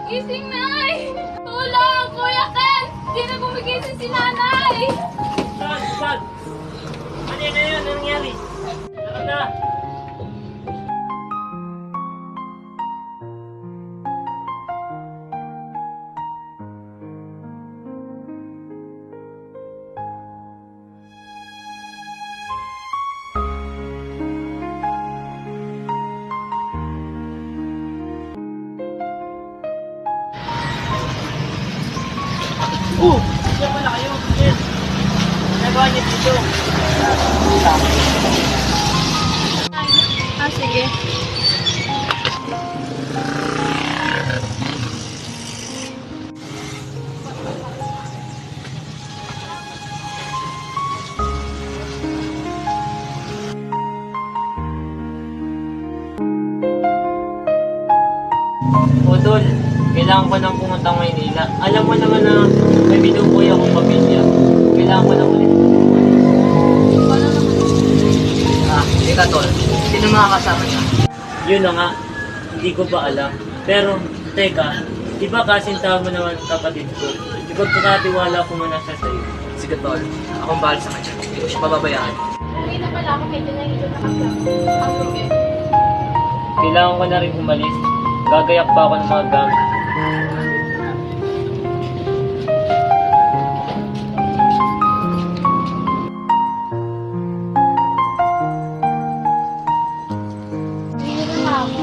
Gising, Nay! Tulong! Kuya Ken! Di na gumigising si Nanay! Saan? Ano yun? Ano nangyari? Lakad na! Diyan pala kayo. Yes. Nagawa niyo dito. Sige. Tol, kailangan ko nang pumunta Maynila. Alam mo naman na may binubuhay akong pamilya. Kailangan ko nang ulit. Wala naman. Teka tol, sino makakasama niya? Yun na nga, hindi ko pa alam. Pero, teka, di ba kasintahan mo naman kapatid ko? Di ba kakatiwala ko muna siya sa'yo? Sige tol, akong bahal sa kanya. Hindi ko siya pababayaan. Hindi na pala ako medyo nahihilo na kasi ako. Sige. Kailangan ko na rin umalis. Gagayak pa ako ng mga gamit. Hindi na ako.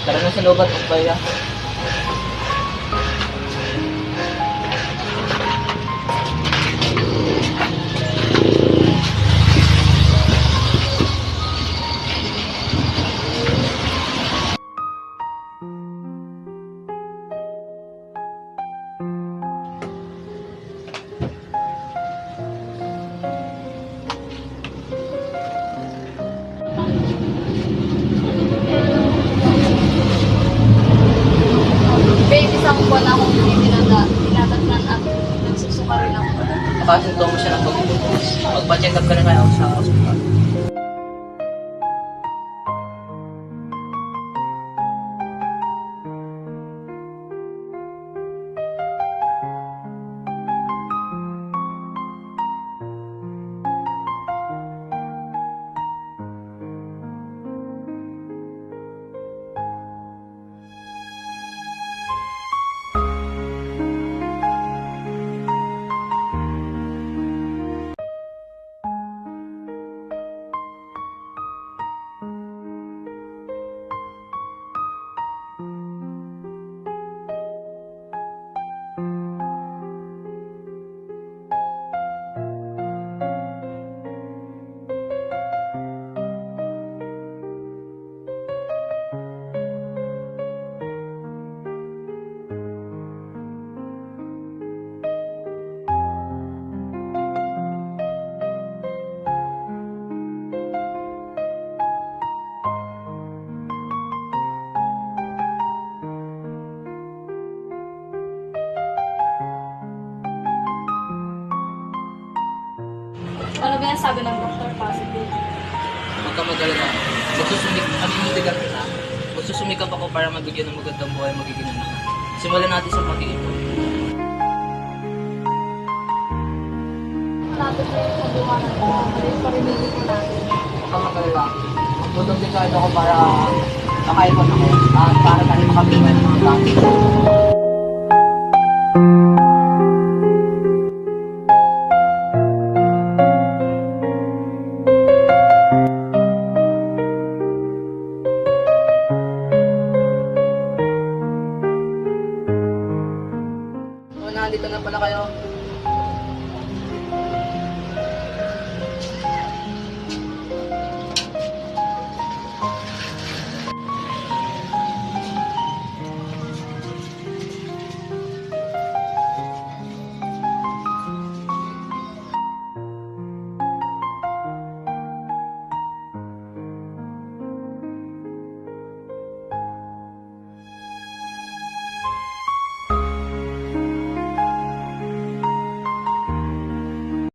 Tara na sa loob at magbaya. Babe, isang buwan akong tinatatnan at nagsusuka rin ako. Nakasunto mo siya ng pagbubukas. Magpa-check up ka na kaya sa hospital. Ano ba yung sabi ng doktor? Positive. Huwag ka mag-alala. Magsusumikap ako para mabigyan ng magandang buhay magiging anak. Simulan natin sa pag-iipon. Natin na yung sabuhan natin. Parimili ko natin. Huwag ka mag-alala. Magtutong din kahit ako para makaipon ako at para tayo makabigyan ng mga gamit. Nandito na pala kayo.